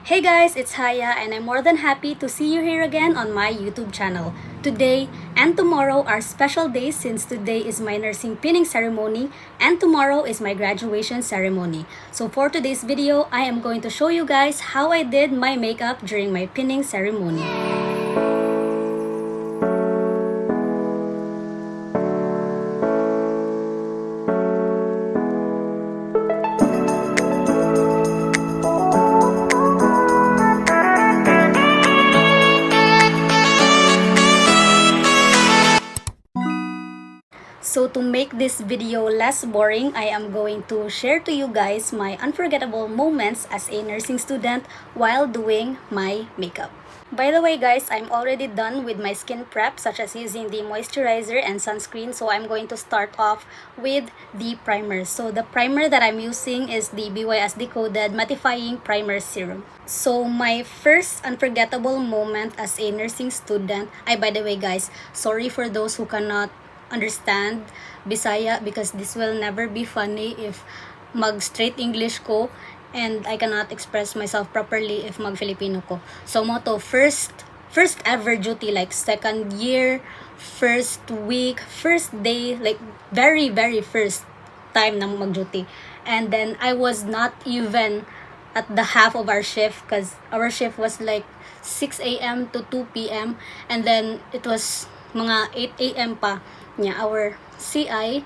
Hey guys, it's Hya and I'm more than happy to see you here again on my YouTube channel. Today and tomorrow are special days since today is my nursing pinning ceremony and tomorrow is my graduation ceremony. So for today's video, I am going to show you guys how I did my makeup during my pinning ceremony. So to make this video less boring, I am going to share to you guys my unforgettable moments as a nursing student while doing my makeup. By the way guys, I'm already done with my skin prep such as using the moisturizer and sunscreen. So I'm going to start off with the primer. So the primer that I'm using is the BYSD coded mattifying primer serum. So my first unforgettable moment as a nursing student, by the way guys, sorry for those who cannot understand Bisaya because this will never be funny if mag straight English ko and I cannot express myself properly if mag Filipino ko. So mo to first ever duty, like second year, first week, first day, like very first time na mag duty. And then I was not even at the half of our shift because our shift was like 6 a.m. to 2 p.m. and then it was mga 8 a.m. pa niya. Our CI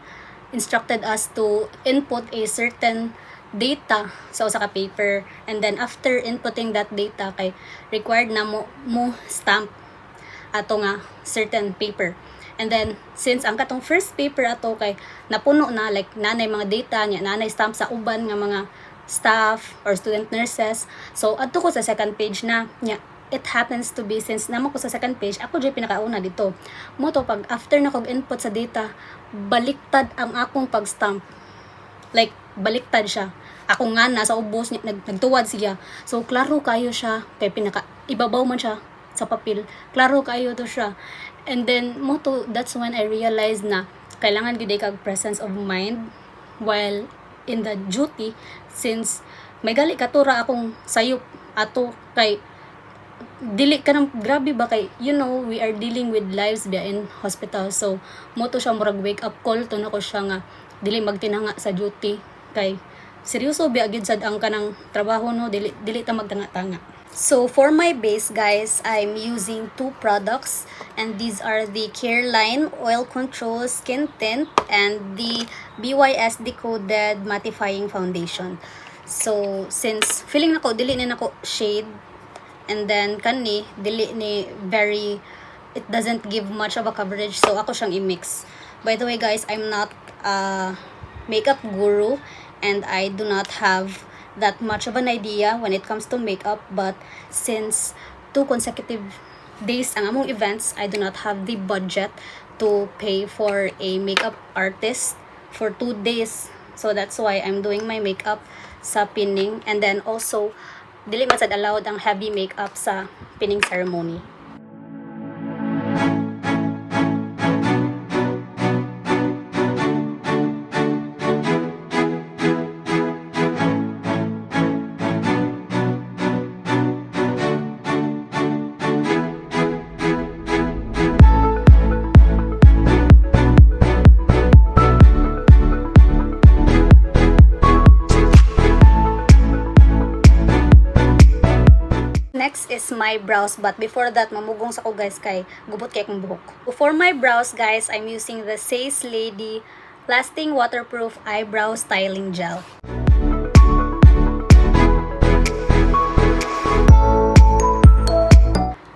instructed us to input a certain data sa usa ka paper, and then after inputting that data kay required na mo stamp ato nga certain paper. And then since ang katong first paper ato kay napuno na, like nanay mga data niya, nanay stamp sa uban nga mga staff or student nurses, so adto ko sa second page na niya. It happens to be, since naman ko sa second page, ako dyan pinakauna dito. Mo to, pag after na kog input sa data, baliktad ang akong pag-stamp. Like, baliktad siya. Ako nga nasa ubos, nagtuwad siya. So, klaro kayo siya, kay ibabaw man siya sa papel. Klaro kayo to siya. And then, mo to, that's when I realized na kailangan gid kag presence of mind while in the duty, since may gali katura akong sayop ato kay dili ka nang grabe ba kay we are dealing with lives ba in hospital. So mo to siya murag wake up call to nako siya nga dili magtinanga sa duty kay seryoso ba gid sad ang kanang trabaho no, dili ta magtanga-tanga. So for my base guys, I'm using two products and these are the Careline Oil Control Skin Tint and the BYSD coded mattifying foundation. So since feeling nako dili ni nako shade, and then kani dili ni very, it doesn't give much of a coverage, so ako siyang i-mix. By the way guys, I'm not a makeup guru and I do not have that much of an idea when it comes to makeup, but since 2 consecutive days ang among events, I do not have the budget to pay for a makeup artist for 2 days. So that's why I'm doing my makeup sa pinning, and then also dili man sad allowed ang heavy makeup sa pinning ceremony. Next is my brows, but before that mamugong sa ko guys kay gubot kay akong buhok. For my brows guys, I'm using the Says Lady Lasting Waterproof Eyebrow Styling Gel.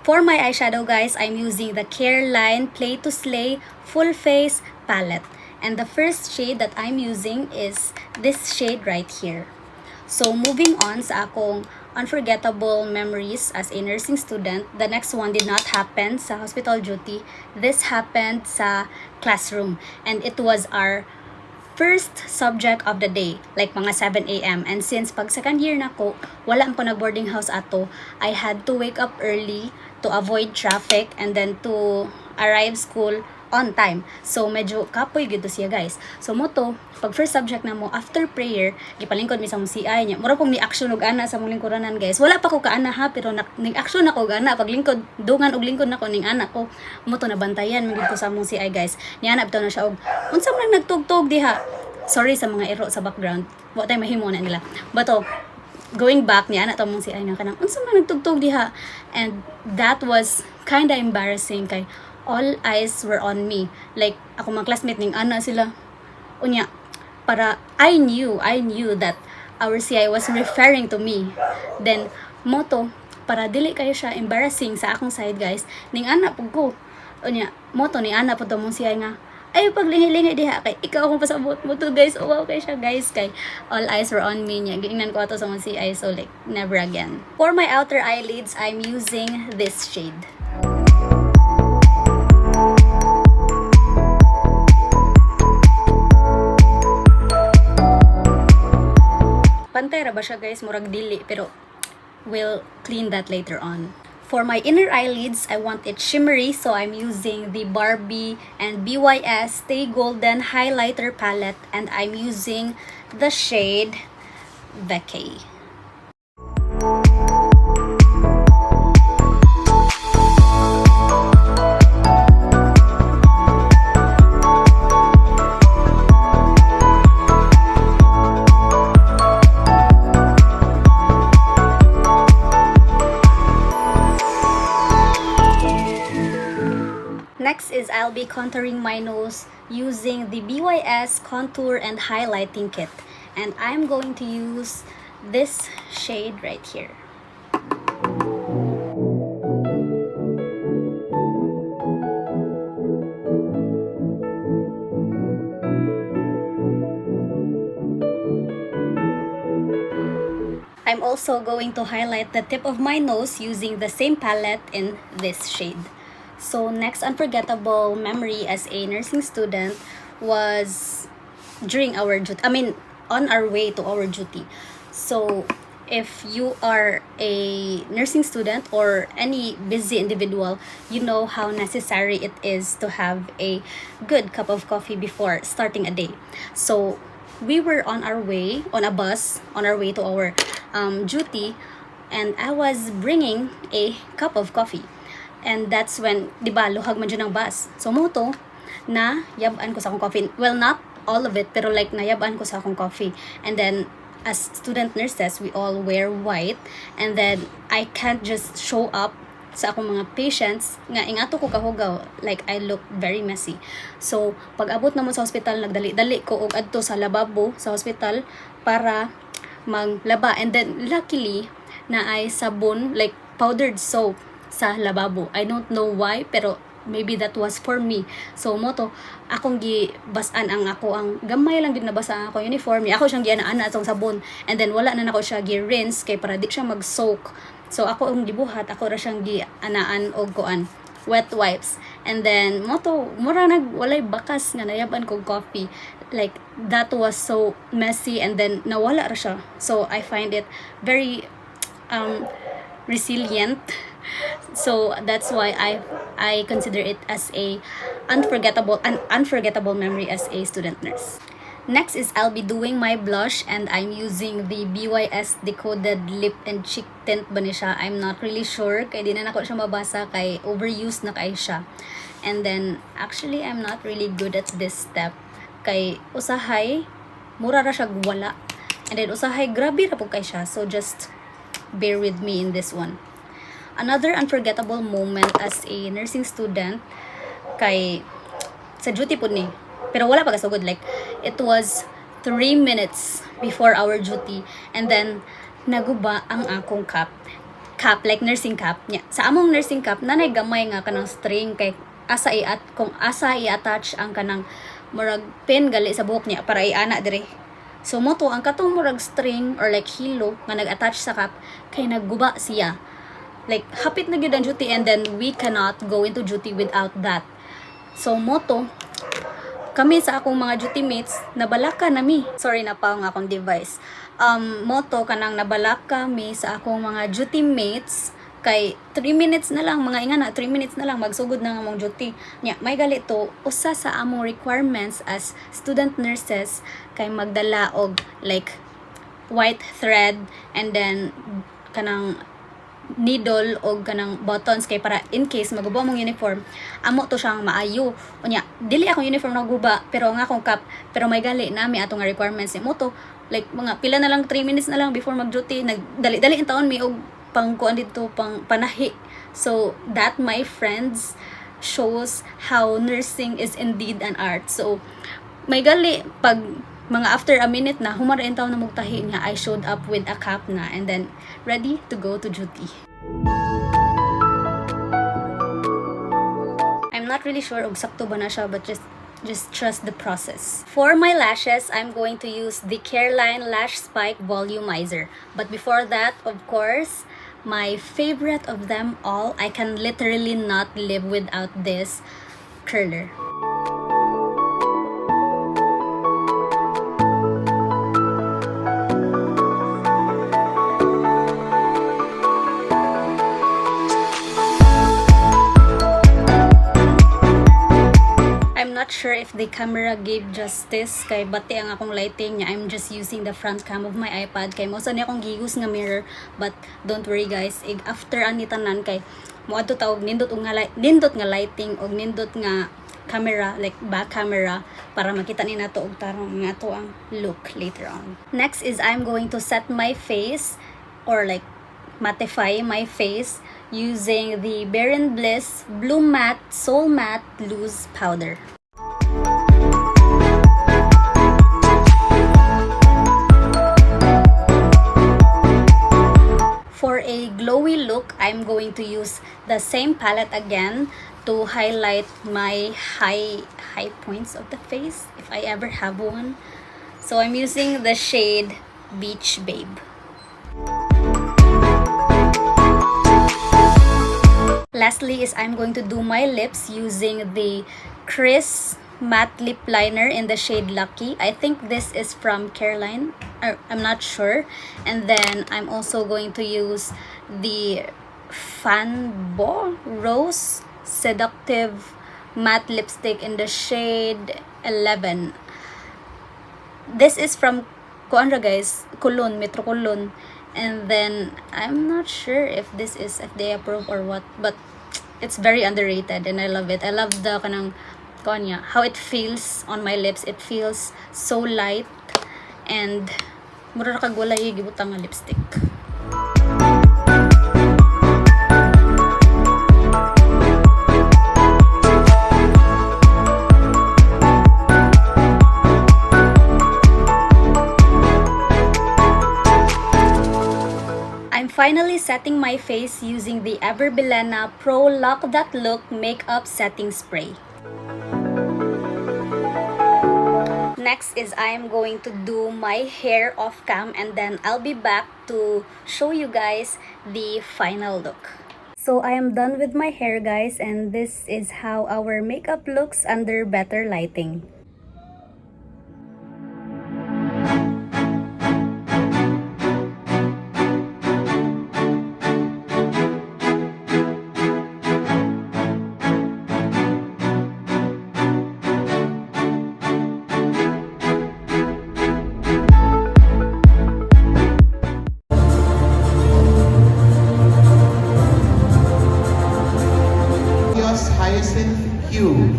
For my eyeshadow guys, I'm using the Careline Play to Slay Full Face Palette, and the first shade that I'm using is this shade right here. So moving on sa akong unforgettable memories as a nursing student, the next one did not happen sa hospital duty. This happened sa classroom, and it was our first subject of the day, like mga 7 a.m. And since pag second year na ko, wala ko nag boarding house ato, I had to wake up early to avoid traffic and then to arrive school on time. So medyo kapoy gito siya guys. So moto pag first subject na mo after prayer gipalingkod mi sa mong CI nya. Mura pong ni action og ana sa mong lingkuranan guys. Wala pa ko kaana ha pero ning action ako og ana paglingkod dungan og lingkod nako ning ana ko. Moto na bantayan magid ko sa mong CI guys. Niana bitaw na siya og unsa man nagtugtog diha. Sorry sa mga ero sa background. Wa tay mahimo na nila. Bato going back niya na mong CI nga kanang unsa man nagtugtog diha. And that was kinda embarrassing kay all eyes were on me. Like, ako mga classmate ning ana sila. Unya, para I knew that our CI was referring to me. Then, moto, para dili kayo siya embarrassing sa akong side guys, ning ana pug ko. Unya, moto ni ana pud mong CI nga, ay paglingi-lingi diha kay ikaw akong pasabot mo to guys. Oh, wow kay siya guys kay all eyes were on me niya. Giingnan ko ato sa mga CI so like never again. For my outer eyelids, I'm using this shade. Pantay ra ba siya guys, murag dili pero we'll clean that later on. For my inner eyelids, I want it shimmery so I'm using the Barbie and BYS Stay Golden Highlighter Palette and I'm using the shade Vacay. Next is I'll be contouring my nose using the BYS Contour and Highlighting Kit. And I'm going to use this shade right here. I'm also going to highlight the tip of my nose using the same palette in this shade. So next unforgettable memory as a nursing student was during our duty. On our way to our duty. So if you are a nursing student or any busy individual, you know how necessary it is to have a good cup of coffee before starting a day. So we were on our way on a bus on our way to our duty, and I was bringing a cup of coffee. And that's when, di ba, luhag man dyan ng bus. So, moto, na yabaan ko sa akong coffee. Well, not all of it, pero like, nayabaan ko sa akong coffee. And then, as student nurses, we all wear white. And then, I can't just show up sa akong mga patients, nga ingato ko kahugaw. Like, I look very messy. So, pag abot na mo sa hospital, nagdali-dali ko og adto sa lababo sa hospital para maglaba. And then, luckily, na ay sabon, like, powdered soap sa lababo. I don't know why, pero maybe that was for me. So moto, akong gibasan ang ako ang gamay lang din nabasa ang ako uniform. Ako siyang giana-ana atong sabon, and then wala na nako siya gi-rinse kay para di siya mag-soak. So ako ang gibuhat, ako ra siyang gianaan og kuan wet wipes. And then moto, mura walay bakas nga nayaban kog coffee. Like that was so messy, and then nawala ra siya. So I find it very resilient. So that's why I consider it as an unforgettable memory as a student nurse. Next is I'll be doing my blush, and I'm using the BYS Decoded Lip and Cheek Tint ba ni siya? I'm not really sure kay di na nako siya mabasa kay overused na kay siya. And then actually I'm not really good at this step kay usahay mura ra siya wala, and then usahay grabe ra pud kay siya. So just bear with me in this one. Another unforgettable moment as a nursing student kay sa duty po ni, pero wala pa kasugod, like it was 3 minutes before our duty, and then naguba ang akong cap like nursing cap nya. Sa among nursing cap nanay gamay nga kanang string kay kung asa i-attach ang kanang murag pin gali sa buhok niya para iana dire. So moto ang katong murag string or like hilo nga nag-attach sa cap kay nagguba siya. Like, hapit na gyud ang duty, and then we cannot go into duty without that. So, moto, kami sa akong mga duty mates, nabalaka nami. Sorry na pa ang akong device. Moto, kanang nabalaka mi sa akong mga duty mates, kay 3 minutes na lang mga ingana 3 minutes na lang magsugod na nga mong duty nya. May gali to usa sa among requirements as student nurses kay magdala og like white thread and then kanang needle o kanang buttons kay para in case maguba mong uniform amo to siyang maayo unya. Dili akong uniform naguba pero nga akong cap pero may gali nami ato nga requirements ni mo to like mga pila na lang 3 minutes na lang before mag duty nagdali-dali in taon mi og pang kuan dito pang panahi. So that, my friends, shows how nursing is indeed an art. So may gali pag mga after a minute na humarain taon na mugtahi niya, I showed up with a cap na and then ready to go to duty. I'm not really sure og sakto ba na siya, but just trust the process. For my lashes, I'm going to use the Careline Lash Spike Volumizer. But before that, of course, my favorite of them all, I can literally not live without this curler. I'm not sure if the camera gave justice kay bati ang akong lighting niya. I'm just using the front cam of my iPad kay mo sa niya akong gigus nga mirror, but don't worry guys, after ani tanan kay mo adto tawag nindot nga lighting og nindot nga camera like back camera para makita ni nato og tarong nga to ang look later on. Next is I'm going to set my face or like mattify my face using the Bare & Bliss Blue Matte Soul Matte Loose Powder. For a glowy look, I'm going to use the same palette again to highlight my high points of the face if I ever have one. So I'm using the shade Beach Babe. Lastly is I'm going to do my lips using the Chris matte lip liner in the shade Lucky. I think this is from Careline, I'm not sure. And then I'm also going to use the Fanbo Rose Seductive matte lipstick in the shade 11. This is from kuanra guys, Cologne, Metro Cologne. And then I'm not sure if this is FDA approved or what, but it's very underrated and I love it. I love the kanang kanya, how it feels on my lips. It feels so light and mura ra kag walay gibutang nga lipstick. I'm finally setting my face using the Everbilena Pro Lock That Look Makeup Setting Spray. Next is I'm going to do my hair off cam and then I'll be back to show you guys the final look. So I am done with my hair guys, and this is how our makeup looks under better lighting. Hya Ceballos.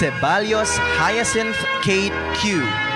Ceballos Hyacinth Kate Q.